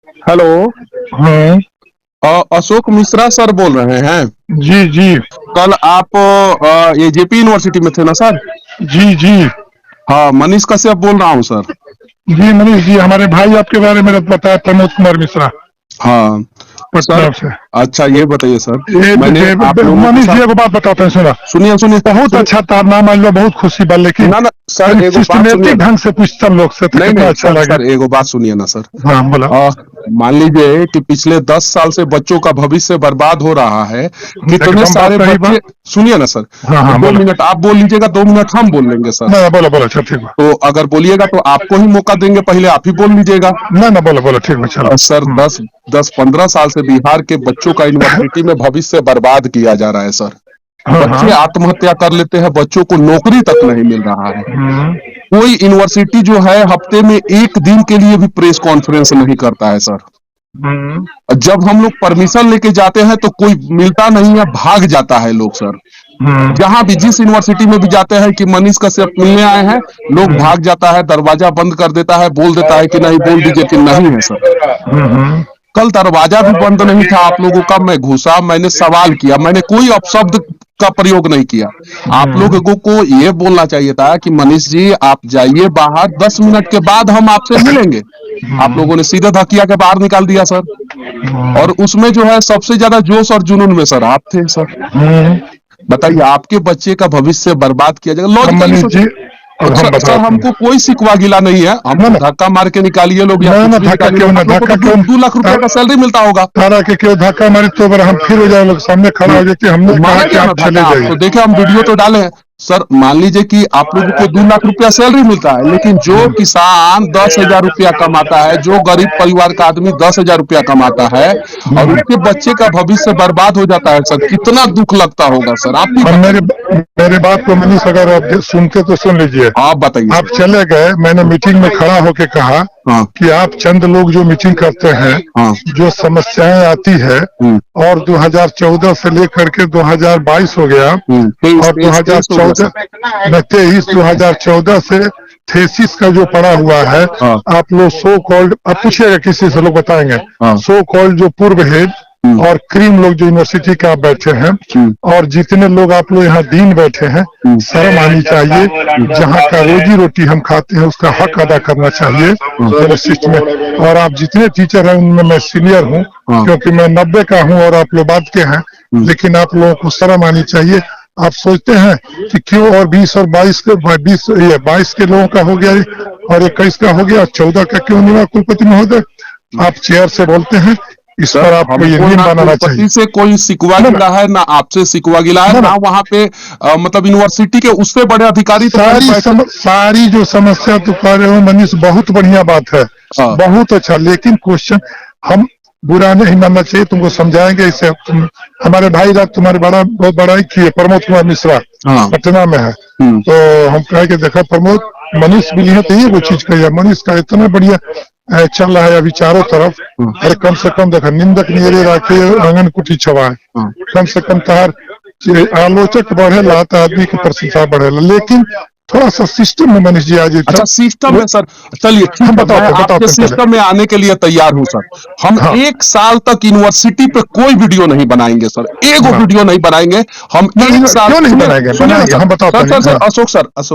Hello. हाँ। Ashok Mishra sir बोल रहे हैं। जी जी। कल आप ये जेपी यूनिवर्सिटी में थे ना सर? जी जी। हाँ, मनीष कश्यप बोल रहा हूँ सर। जी मनीष जी, हमारे भाई आपके बारे में बताया, प्रमोद कुमार मिश्रा, हाँ सर। पटना से। अच्छा, ये बताइए सर, ये मैंने देखिए आप लोगों के मनीष जी, साथ। एगो बात बताते हैं, सुना। सुनिए सुनिए बहुत सुनिए। अच्छा था, नाम आज बहुत खुशी बा, लेकिन ना ना सर, तनी एगो बात सुनिए सिस्टमेटिक ना। ढंग से पूछता लोग से तो नहीं कितना नहीं अच्छा सर, लगे। सर एगो बात सुनिए ना सर। हाँ बोला। आ, मान लीजिए कि पिछले 10 साल से बच्चों का भविष्य बर्बाद हो रहा है। कितने एकदम बात सारे सही बा। बच्चे। सुनिए ना सर। हाँ हाँ दो बोला। मिनट आप बोल लीजिएगा, 2 मिनट हम बोल लेंगे सर। ना बोला बोला, अच्छा ठीक बा। तो अगर बोलिएगा तो आपको ही मौका देंगे, पहले आप ही बोल लीजिएगा। ना बोला बोला, ठीक बा, चलो। सर, 10-15 साल से बिहार के बच्चों का यूनिवर्सिटी में भविष्य बर्बाद किया जा रहा है सर। हाँ बच्चे हाँ। आत्महत्या कर लेते हैं, बच्चों को नौकरी तक नहीं मिल रहा है। कोई यूनिवर्सिटी जो है हफ्ते में एक दिन के लिए भी प्रेस कॉन्फ्रेंस नहीं करता है सर। हम्म। जब हम लोग परमिशन लेके जाते हैं तो कोई मिलता नहीं है, भाग जाता है लोग सर। हम्म। जहां भी जिस यूनिवर्सिटी में भी जाते हैं कि मनीष कश्यप मिलने आए हैं, लोग भाग जाता है, दरवाजा बंद कर देता है, बोल देता है कि नहीं, बोल दीजिए कि नहीं है सर। हम्म। कल दरवाजा भी बंद नहीं था आप लोगों का, मैं घुसा, मैंने सवाल किया, मैंने कोई अपशब्द का प्रयोग नहीं किया। आप लोगों को ये बोलना चाहिए था कि मनीष जी आप जाइए बाहर, 10 मिनट के बाद हम आपसे मिलेंगे। आप लोगों ने सीधे धकिया के बाहर निकाल दिया सर। और उसमें जो है सबसे ज्यादा जोश और जुनून में सर आप थे सर। हम्म। बताइए, आपके बच्चे का भविष्य बर्बाद किया जाएगा, अब लॉजिकली मनीष सोच। जी, अब हम सर बताते हमको हैं। कोई सिकवा गिला नहीं है, ना हमको ना धक्का मार के निकालिए लोग या ना कुछ ना, भी धक्का निकालिए क्यों लोग, ना, आप लोग को धक्का तो दो क्यों। 2 लाख रुपया का सैलरी मिलता होगा। तारा के क्यों धक्का मारी, तो अगर हम फिर हो जाए, लोग सामने खड़ा हो जाते, हमने तो कहा कि मारेंगे ना आप धक्का, चले आप जाइए। तो देखे हम वीडियो तो डाले हैं। सर मान लीजिए कि आप लोगों को 2 लाख रुपया सैलरी मिलता है, लेकिन जो किसान 10,000 रुपया कमाता है, जो गरीब परिवार का आदमी 10,000 रुपया कमाता है, और उसके बच्चे का भविष्य बर्बाद हो जाता है सर, कितना दुख लगता होगा सर, आप ही हम बताइए। मेरे बात को मनीष, अगर आप सुनते तो सुन लीजिए। आप बताइए आप सर। चले गए, मैंने मीटिंग में खड़ा होकर कहा हाँ कि आप चंद लोग जो मीटिंग करते हैं, हाँ। जो समस्याएं आती है, और 2014 से लेकर के 2022 हो गया, तेईस और तेईस तेईस हो गया सर। 2014 से थेसिस का जो पड़ा हुआ है, हाँ आप लोग सो कॉल्ड, आप पूछिएगा किसी से, लोग बताएंगे। हाँ। सो कॉल्ड जो पूर्व हेड और क्रीम लोग जो यूनिवर्सिटी के आप बैठे हैं, और जितने लोग आप लोग यहाँ डीन बैठे हैं, शर्म आनी चाहिए। जहाँ का रोजी रोटी हम खाते हैं उसका हक अदा करना चाहिए यूनिवर्सिटी में। और आप जितने टीचर हैं उनमें मैं सीनियर हूँ, क्योंकि मैं 90 का हूँ और आप लोग बाद के हैं, लेकिन आप लोगों को शर्म आनी चाहिए। आप सोचते हैं कि क्यों, और 20 और 22 के 22 के लोगों का हो गया, और 21 का हो गया, 14 का क्यों नहीं हुआ कुलपति महोदय? आप चेयर से बोलते हैं, इस सर पर आपको ये हमको नियम ना बनाना चाहिए। कुलपति से कोई सिकवा ना गिला है, ना आपसे सिकवा गिला है, ना ना ना, वहाँ पे मतलब यूनिवर्सिटी के उससे बड़े अधिकारी तो कल बैठे। सारी जो समस्या तो कर रहे हो मनीष, बहुत बढ़िया बात है, हाँ बहुत अच्छा, लेकिन क्वेश्चन हम बुरा नहीं मानना चाहिए, तुमको समझाएंगे इसे। हमारे भाई रात तुम्हारे बहुत बड़ा एक किए, प्रमोद कुमार मिश्रा, हाँ। पटना में है। तो हम कहे कि देखा प्रमोद, मनीष भी है तो ये वो चीज कही, मनीष का इतना बढ़िया चल रहा है अभी चारों तरफ। अरे कम से कम देखा, निंदक नियरे राखे आंगन कुटी छवाए, कम से कम तार आलोचक बढ़ेला तो आदमी की प्रशंसा बढ़ेला, लेकिन थोड़ा सा सिस्टम में मनीष जी आज अच्छा, सिस्टम में सर, चलिए ठीक हम है, मैं बताते आपके बताते हैं पहले। सिस्टम में आने के लिए तैयार हूं सर। हम हाँ 1 साल तक यूनिवर्सिटी पे कोई वीडियो नहीं बनाएंगे सर, एगो हाँ। वीडियो नहीं बनाएंगे। हम नहीं, 1 साल, क्यों नहीं सुनिए बनाएंगे, सुनिए ना बनाएंगे, सर। हम बताते सर हैं। सर सर, हाँ अशोक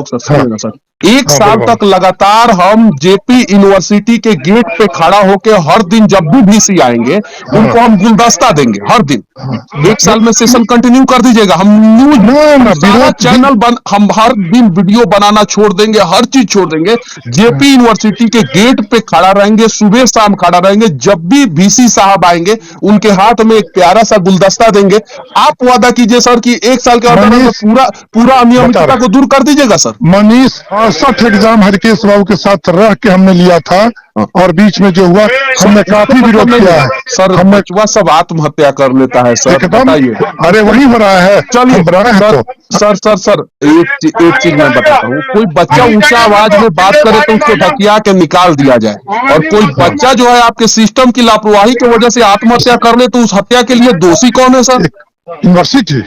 सर हाँ सुनिए ना सर। एक हाँ, साल बोलो तक लगातार हम जेपी यूनिवर्सिटी के गेट पे खड़ा होके हर दिन जब भी वीसी आएंगे, हाँ उनको हम गुलदस्ता देंगे हर दिन। हाँ। 1 साल में सेशन कंटिन्यू कर दीजिएगा, हम न्यूज, ना हम ना, सारा चैनल हम हर दिन वीडियो बनाना छोड़ देंगे, हर चीज छोड़ देंगे। जेपी यूनिवर्सिटी के गेट पे खड़ा रहेंगे, सुबह शाम खड़ा रहेंगे, जब भी वीसी साहब आएंगे उनके हाथ में एक प्यारा सा गुलदस्ता देंगे। आप वादा कीजिए सर कि 1 साल के अंदर अंदर मनीष पूरा पूरा बता अनियमितता को रहे, दूर कर दीजिएगा सर। मनीष 68 एग्जाम हरकेश बाबू के साथ रह के हमने लिया था, हाँ। और बीच में जो हुआ सर हमने इससे काफी मतलब विरोध नहीं किया है है। सर, हमने बचवा सब आत्महत्या कर लेता है सर, एकदम, बताइए। अरे वही हो रहा है, चलिए हम बनाए हैं सर, तो। सर एक चीज मैं बताता हूँ, कोई बच्चा ऊंचा आवाज में बात करे तो उसको धकिया के निकाल दिया जाए, और कोई बच्चा जो है आपके सिस्टम की लापरवाही की वजह से आत्महत्या कर ले तो उस हत्या के लिए दोषी कौन है सर? एक यूनिवर्सिटी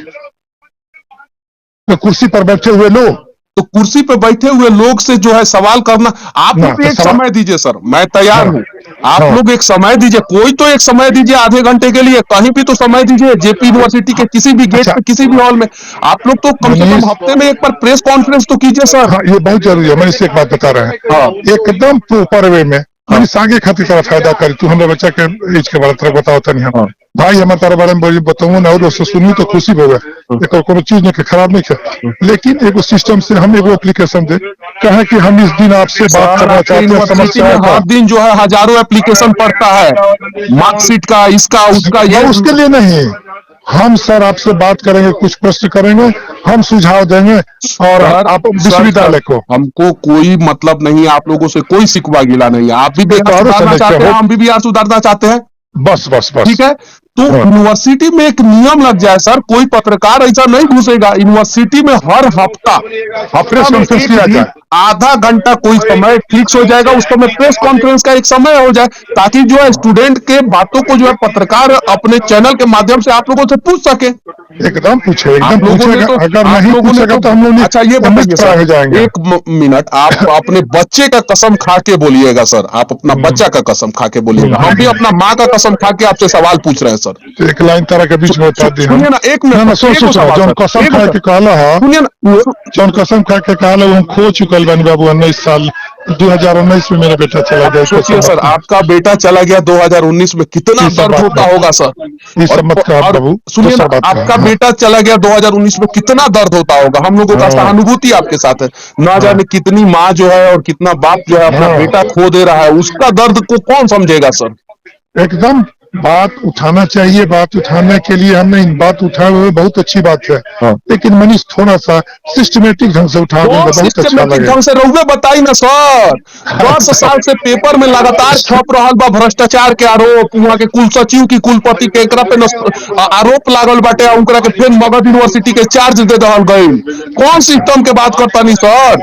में कुर्सी पर बैठे हुए लोग तो कुर्सी पे बैठे हुए लोग से जो है सवाल करना, आप ना, लोग तो एक समय दीजिए सर, मैं तैयार हाँ, हूँ। आप हाँ। लोग एक समय दीजिए, कोई तो एक समय दीजिए आधे घंटे के लिए, कहीं भी तो समय दीजिए, जेपी यूनिवर्सिटी के किसी भी गेट अच्छा, पे, किसी भी हॉल में। आप लोग तो कम से कम मनीष, हफ्ते में एक बार प्रेस कॉन्फ्रेंस तो कीजिए सर। हाँ ये बहुत जरूरी है। मनीष एक बात बता रहे हैं, हाँ एकदम प्रॉपर वे में। हाँ मनीष आगे खातिर तेरा फायदा करी, तू हमारे बच्चा के एज के बारे में बताओ तनी हम हाँ भाई, हमारे तारा बारे में बताऊँ ना, और उससे सुनी तो खुशी होगा। एक कोनो चीज नहीं के खराब नहीं है, लेकिन एगो सिस्टम से हम एगो एप्लीकेशन दे, कहे कि हम इस दिन आपसे बात सर, करना आपके चाहते हैं यूनिवर्सिटी में समस्या का। हर दिन जो है हजारों एप्लीकेशन पड़ता है, मार्कशीट का, इसका उसका, ये उसके लिए नहीं, हम सर आपसे बात करेंगे, कुछ प्रश्न करेंगे, हम सुझाव देंगे, और सर आप सर विश्वविद्यालय को। हमको कोई मतलब नहीं है, आप लोगों से कोई शिकवा गिला नहीं है। आप भी बिहार तोहरों से सुधारना नहीं चाहते क्या हैं, हो, हम भी बिहार सुधारना चाहते हैं। बस बस बस। ठीक है, तो हाँ। यूनिवर्सिटी में एक नियम लग जाए सर, कोई पत्रकार ऐसा नहीं घुसेगा यूनिवर्सिटी में। हर हफ्ता हफ्ता प्रेस में कॉन्फ्रेंस एक किया दिन जाए। आधा घंटा कोई समय फिक्स हो जाएगा, उस समय प्रेस कॉन्फ्रेंस का एक समय हो जाए, ताकि जो है स्टूडेंट के बातों को जो है पत्रकार अपने चैनल के माध्यम से आप लोगों से पूछ सके। एकदम पूछे, एकदम आप लोगों ने पूछेगा, तो अगर आप नहीं लोगों ने पूछेगा तो तो हम लोग अच्छा ये बताइए प्राय सर, हो जाएंगे। एक मिनट, आप अपने बच्चे का कसम खा के बोलिएगा सर, आप अपना बच्चा का कसम खा के बोलिएगा, हम भी अपना माँ का कसम खा के आपसे सवाल पूछ रहे हैं सर। एक लाइन तरह के बीच में बता दी हम। सुनिए ना, एक ना ना, मिनट, सुन एक सुन सुन, सवाल जौन सर, कसम एक खा के कहला है, सुनिए ना। जौन कसम खा के कहला वो हम खो चुकल बानी बाबू। 19 साल 2019 में मेरा बेटा चला आप गया। सोचिए सर, आपका बेटा चला गया 2019 में, कितना ये सब दर्द बात होता नहीं, होगा सर। ये और सब मत कह और बाबू, सुनिए ना, दूसरा बात आपका कह। बेटा चला गया 2019 में, कितना दर्द होता होगा, हम लोगों का हाँ सहानुभूति आपके साथ है। ना हाँ जाने कितनी माँ जो है और कितना बाप जो है अपना हाँ, बेटा खो दे रहा है, उसका दर्द को कौन समझेगा सर। एकदम बात उठाना चाहिए। बात उठाने के लिए हमने इन बात उठाए हुए, बहुत अच्छी बात है। हाँ। लेकिन मनीष थोड़ा सा सिस्टमेटिक ढंग से उठा देंगे, कौन बहुत अच्छा सिस्टमेटिक लगे। ढंग से रहुए बताई ना सर। 10 साल से पेपर में लगातार छप रहा बा भ्रष्टाचार के आरोप, वहां के कुल सचिव की कुलपति के एकरा पे आरोप लागल बाटे, उनकरा के फिर मगध यूनिवर्सिटी के चार्ज दे दहल गई। कौन सिस्टम के बात करता नहीं सर,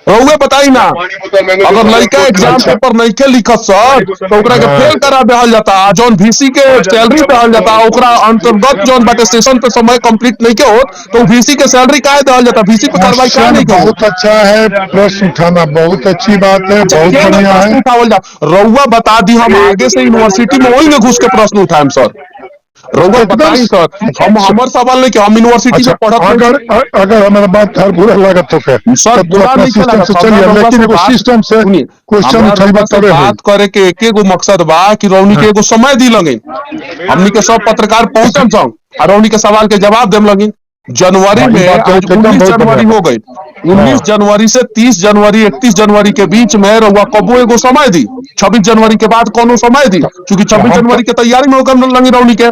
रहुए बताई ना। अगर लड़का एग्जाम अच्छा, पेपर नहीं के लिखत सर, तो ओकरा के फेल करा देहल जाता, जौन वीसी के सैलरी देहल जाता, ओकरा अंतर्गत जौन बाटे सेशन पे समय कंप्लीट नहीं के होत, तो वीसी के सैलरी काहे देहल जाता, वीसी पे कार्रवाई काहे क्वेश्चन नहीं के होत। बहुत अच्छा है, प्रश्न उठाना बहुत अच्छी बात है, अच्छा बहुत के ना बढ़िया प्रश्न है। उठावल जा, रउआ बता दी, हम आगे से यूनिवर्सिटी में वही में घुस के प्रश्न उठाएम सर। रउआ एकदम बताई सर, हम हमर सवाल नहीं कि हम यूनिवर्सिटी अच्छा, में पढ़त अगर नहीं अगर हमारा बात हर बुरा लागत तो क्या, सर, तो तू बुरा अपना नहीं सिस्टम लगा से सर। चलिए, रउआ लेकिन से एगो बात सिस्टम से सुनिए, क्वेश्चन हमरा उठाइबा रउआ से तबे हुई। बात करे के एके गो मकसद बा कि रौनी के एगो समय दी लगे, हमनी के सब पत्रकार पहुंचम संग और रौनी के सवाल के जवाब देम लगी। जनवरी हाँ, ये में बात आज एकदम 19 बहुत बढ़िया जनवरी बा। हो गई, हाँ 19 जनवरी से 30 जनवरी 31 जनवरी के बीच में रउआ कबो एगो समय दी, 26 जनवरी के बाद कोनो समय दी, क्योंकि तो 26 हम तो जनवरी के तैयारी में होकर लगी रौनी के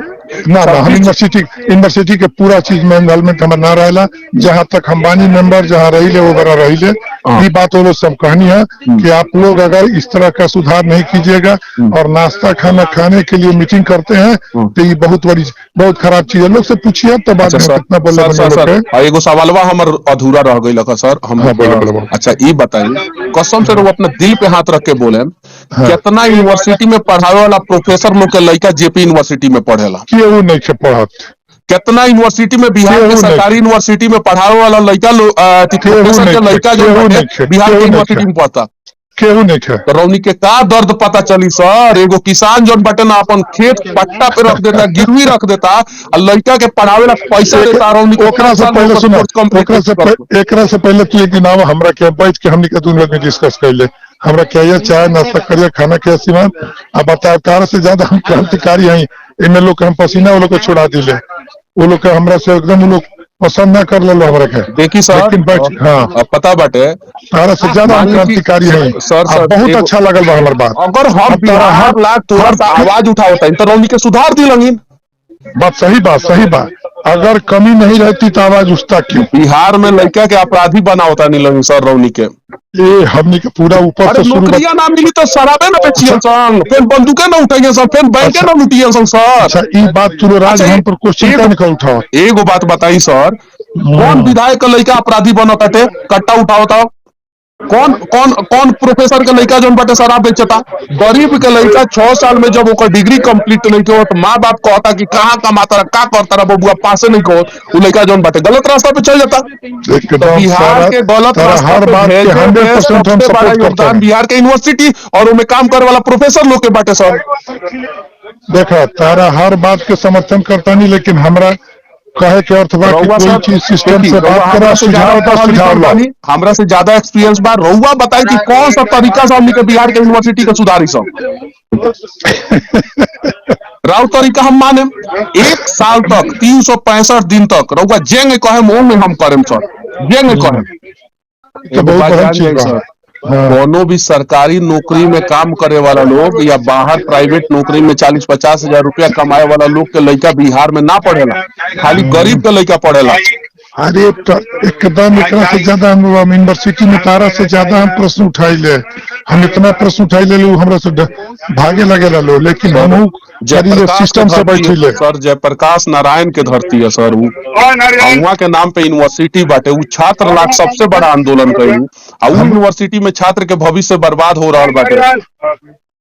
ना ना, हम 26। यूनिवर्सिटी के पूरा चीज में इन्वॉल्वमेंट हमारा ना रहेला। जहाँ तक हम बानी मेंबर जहाँ रही ले वो बड़ा रही ले, हाँ। ये बात वो लोग सब कहनी है कि आप लोग अगर इस तरह का सुधार नहीं कीजिएगा और नाश्ता खाना खाने के लिए मीटिंग करते हैं, तो ये बहुत खराब चीज है। लोग से पूछिए तो बाद अच्छा में सर, कितना बोले सर बने सर लोग सर के। एगो सवालवा हमर अधूरा रह गई लगा सर, हम हाँ बोलो बोलो बोलो। अच्छा ये बताइए, कसम से वो अपने दिल पे हाथ रख के बोले, हाँ, कितना यूनिवर्सिटी में पढ़ावे वाला प्रोफेसर लोग के लड़का जेपी यूनिवर्सिटी में पढ़ेला, केहू नहीं के पढ़त, कितना यूनिवर्सिटी में, बिहार के केहू नहीं सरकारी खे, यूनिवर्सिटी में पढ़ावे वाला लड़का केहू प्रोफेसर नहीं के खे, लड़का जो केहू बाटे नहीं खे, बिहार के केहू नहीं खे, यूनिवर्सिटी में पढ़ता। केहू नहीं खे। तो रौनी के का दर्द पता चली सर, एगो किसान जो बटे ना अपन खेत पट्टा पे रख देता, गिरवी रख देता, और लड़का के पढ़ावे ला पैसा एक देता, रौनी के ओकरा 5 से साल में पहले ओकर सुना, कोर्स कंप्लीट एकरा से पहले तू एक दिन आवा हमरा के बैठ के हमनी के दोनों में डिस्कस कर ले। हमरा क्या चाय नाश्ता करिए, खाना के सिवान अब बता, तार से ज्यादा हम क्रांतिकारी हैं। इनमें लोग के हम पसीना वो लोग को छुड़ा दिले, वो लोग के हमरा से एकदम वो लोग पसंद ना कर ले लो हमरा के। देखी सर, लेकिन बैठ, हाँ पता बाटे, तारा से ज्यादा हम मान ली कि क्रांतिकारी हैं। सर अब बहुत एगो, अच्छा लगल बा हमार बात। अगर हम अब तारा बिहार लाख थोड़ा सा आवाज उठावता तो रौनी के सुधार दी लगी। बात सही बात, सही बात। अगर कमी नहीं रहती तो आवाज उठता क्यों। बिहार में लड़का के अपराधी बनावता नहीं लगी सर रौनी के। ये हमनी के पूरा ऊपर अरे से शुरू नौकरियां ना मिली तो शराबे ना बेचिए संग, फिर बंदूकें ना उठाइए संग, फिर बैंके अच्छा ना लुटिए संग सर। अच्छा, ये बात तू राजभवन पर क्वेश्चन क्या निकल उठाओ। एगो बात बताई सर, कौन विधायक का लड़का अपराधी बनता थे, कट्टा उठाओ था। कौन कौन कौन प्रोफेसर के लड़का जो बाटे शराब बेचता? गरीब के लड़का 6 साल में जब ओकर डिग्री कंप्लीट नहीं हो तो माँ बाप कहता कि कहाँ कमाता रहा, का करता रहा बबुआ, पासे नहीं कहो, वो लड़का जो बाटे गलत रास्ता पे चल जाता। तो एकदम बिहार के गलत तारा रास्ता हर पे बात के भेजे में 100% हम सबसे बड़ा सपोर्ट करते योगदान हैं। बिहार के यूनिवर्सिटी और उनमें काम करे वाला प्रोफेसर लोग के बाटे सर। देखो तारा हर बात के समर्थन करता नहीं, लेकिन हमरा कहे के अर्थ बा कि रउआ कोई सर चीज सिस्टम देखी, से रउआ बात हमरा करा, से ज्यादा सुझाव दो, पढ़ल सुझाव लिखल लो। बानी, हमरा से ज्यादा एक्सपीरियंस बा। रउआ बताई कि कौन सा तरीका से हमनी के बिहार के यूनिवर्सिटी के सुधारी सब। राव तरीका हम माने 1 साल तक 365 दिन तक रउआ जेंगे कहे मुंह में हम करेम सर, जेंगे कहे। तो एगो बहुत बात बहन जान चीज जाए बा। सर, हाँ। कोनो भी सरकारी नौकरी में काम करे वाला लोग या बाहर प्राइवेट नौकरी में 40-50 हजार रुपया कमाए वाला लोग के लड़का बिहार में ना पढ़ेला, खाली गरीब के लड़का पढ़ेला। अरे तो एकदम एकरा से ज्यादा हम यूनिवर्सिटी में तारा से ज्यादा हम प्रश्न उठाई ले, हम इतना प्रश्न उठाई ले हमरा से भागे लगे लो, लेकिन हम जयप्रकाश सिस्टम से बैठे ले। सर जयप्रकाश नारायण के धरती है सर, वहाँ के नाम पे यूनिवर्सिटी बाटे, उ छात्र लाख सबसे बड़ा आंदोलन कइलू और उ यूनिवर्सिटी में छात्र के भविष्य बर्बाद हो रहा बाटे।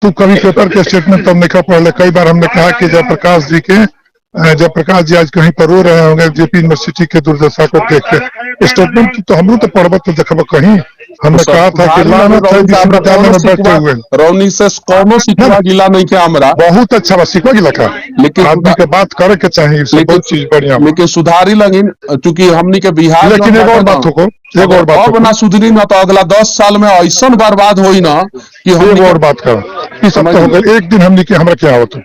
तू कभी पेपर के स्टेटमेंट तब नहीं पढ़ ले, कई बार हमने कहा कि जयप्रकाश जी के जयप्रकाश जी आज कहीं पर रो रहे होंगे जेपी यूनिवर्सिटी के दुर्दशा को देख के, स्टेटमेंट तो हम लोग तो पढ़ब तो देखब कहीं। हमने कहा था कि लानत है विश्वविद्यालय में बैठे हुए रौनी से कोनो सिखवा गिला नहीं के हमरा, बहुत अच्छा बा सिखवा गिला का, लेकिन आदमी के बात करे के चाहिए, सब बहुत चीज बढ़िया। लेकिन सुधारी लगिन चूंकि हमनी के बिहार, लेकिन एक और बात हो, एक और बात अब ना सुधरी ना तो अगला 10 साल में ऐसा बर्बाद होई ना कि हम एक और बात करो, सब तो हो गए। एक दिन हमने के हमरा क्या होता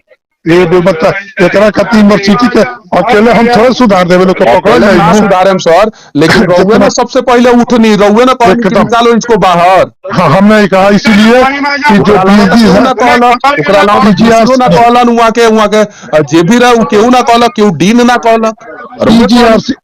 ये बता एकरा का यूनिवर्सिटी के अकेले हम थोड़ा सुधार देवे लोग पकड़ ना सुधारे सर, लेकिन रउए ना सबसे पहले उठनी, रउए ना कहीं निकालो इसको बाहर। हाँ हमने कहा इसीलिए कि जो पीजी है ना कहलन वहाँ के जे भी रहे केहू ना कहलक, केहू डीन ना कहलक,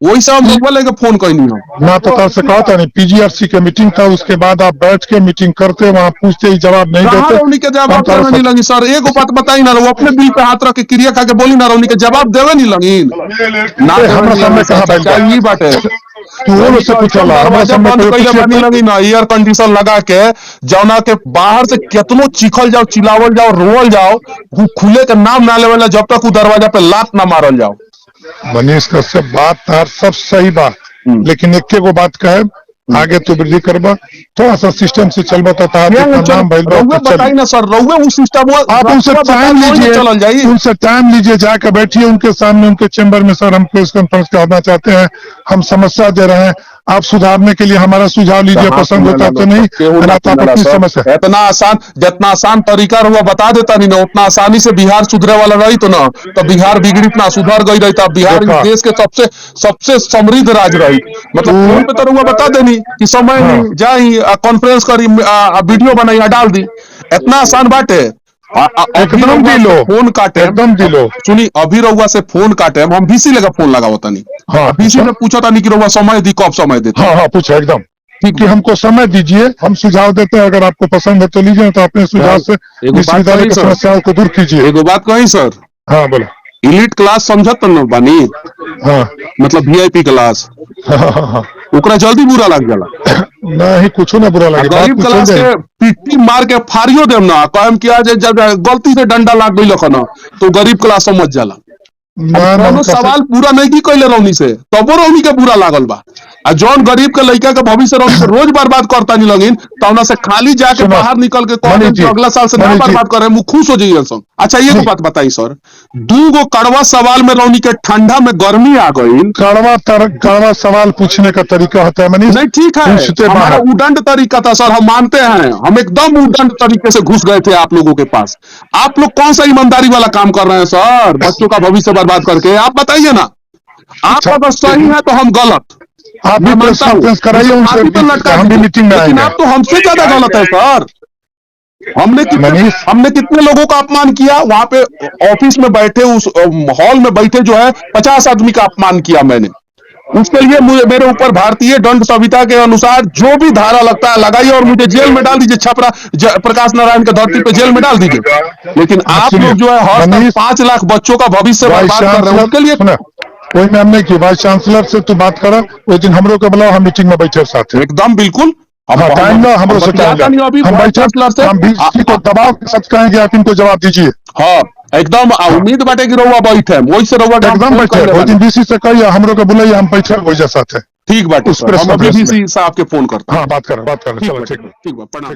वही से हम लोग लेके फोन कइनी हम ना तो से कहता नहीं। पीजीआरसी के मीटिंग था, उसके बाद आप बैठ के मीटिंग करते, वहाँ पूछते ही जवाब नहीं देते। रौनी के जवाब देवे नहीं लगी सर, एगो बात बताई ना, वो अपने बिल पे हाथ रख के क्रिया खा के बोली ना, रौनी के जवाब देवे नहीं लगी ना। हमरा सामने कहा ये बात है, तू से पूछला हमरा सामने लगी ना एयर कंडीशन लगा के जौना के बाहर से कितनो चिखल जाओ, चिल्लावल जाओ, रोवल जाओ, खुले के नाम ना लेवल जब तक दरवाजा पे लात ना मारल जाओ। मनीष का सब बात तार सब सही बात, लेकिन एक को बात कहे आगे तो वृद्धि करबा, थोड़ा सा सिस्टम से चल बताता बताइए ना सर, रउए उस सिस्टम आप उनसे टाइम लीजिए, चल जाइए, उनसे टाइम लीजिए, जाकर बैठिए उनके सामने, उनके चैम्बर में। सर हम प्रेस कॉन्फ्रेंस करना चाहते हैं, हम समस्या दे रहे हैं, आप सुधारने के लिए हमारा सुझाव लीजिए, पसंद होता तो नहीं अपनी समस्या। इतना आसान, जितना आसान तरीका हुआ बता देता नहीं ना, उतना आसानी से बिहार सुधरे वाला रही तो ना, तो बिहार बिगड़ित ना सुधर गई रही, तब बिहार देश के सबसे समृद्ध राज्य रही। मतलब फोन पे तो हुआ बता देनी कि समय नहीं जाई, कॉन्फ्रेंस करी, वीडियो बनाई, डाल दी, इतना आसान बाटे। एकदम दिलो फोन काटे, एकदम दिलो सुनी, अभी रउआ से फोन काटे हम बीसी लगा फोन लगावता नहीं, हाँ बीसी में पूछा था नहीं कि रउआ समय दी, कब समय देते। हाँ हाँ पूछा एकदम ठीक है, हमको समय दीजिए, हम सुझाव देते हैं, अगर आपको पसंद है तो लीजिए, तो अपने सुझाव से विश्वविद्यालय की समस्याओं को दूर कीजिए। एगो बात कही सर, हाँ बोला, इलीट क्लास समझत न बानी, हाँ मतलब वीआईपी क्लास, ओकरा जल्दी बुरा लग जाला, नहीं कुछ ना बुरा लगे। गरीब क्लास के पिट्टी मार के फाड़ियो देम ना, कहम कि आज जब गलती से डंडा लाग गई लखन तो गरीब क्लास समझ जाला। सवाल पूरा नहीं की कैले रौनी से, तबो रौनी के बुरा लागल बा, आ जौन गरीब के लड़का के भविष्य रौनी से रोज बर्बाद करता नहीं लगिन, तो से खाली जाके बाहर निकल के कह अगला साल से ना बर्बाद करे, मुँह खुश हो जाइए सब। अच्छा ये बात बताई सर, 2 कड़वा सवाल में रौनी के ठंडा में गर्मी आ गई, कड़वा सवाल पूछने का तरीका होता है मनीष, नहीं ठीक है, हमारा उदंड तरीका था सर, हम मानते हैं, हम एकदम उदंड तरीके से घुस गए थे आप लोगों के पास। आप लोग कौन सा ईमानदारी वाला काम कर रहे हैं सर, बच्चों का भविष्य बर्बाद करके? आप बताइए ना, आप अगर सही है तो हम गलत, आप भी प्रेस कॉन्फ्रेंस कराइए उनसे, हम भी मीटिंग में आएंगे। आप तो हमसे ज्यादा गलत है सर। हमने कितने लोगों का अपमान किया वहां पे, ऑफिस में बैठे, उस हॉल में बैठे जो है 50 आदमी का अपमान किया मैंने। उसके लिए मेरे ऊपर भारतीय दंड संहिता के अनुसार जो भी धारा लगता है लगाइए और मुझे जेल में डाल दीजिए, छपरा प्रकाश नारायण के धरती पे जेल में डाल दीजिए। लेकिन आप लोग जो है हर 5 लाख बच्चों का भविष्य बर्बाद कर रहे हैं, उसके लिए कोई मैम नहीं की वाइस चांसलर से तू बात करा, उस दिन हम लोग को बुलाओ, हम मीटिंग में बैठे साथ एकदम बिल्कुल हाँ, टाइम लो, हम लोग से टाइम लो। अभी हम बहुत बैठे, फैसला से हम बीसी को दबाव के साथ कहेंगे आप इनको जवाब दीजिए। हाँ एकदम उम्मीद बाटे कि रउआ बैठे वही से रउआ एकदम बैठे, वो दिन बीसी से कहिए हम लोग को बुलाइए, हम बैठे वही साथ है। ठीक बाटे उस सर, हम अभी प्रेस में बीसी साहब के फोन करते हैं। हाँ बात करें चलो ठीक है। ठीक बा, प्रणाम।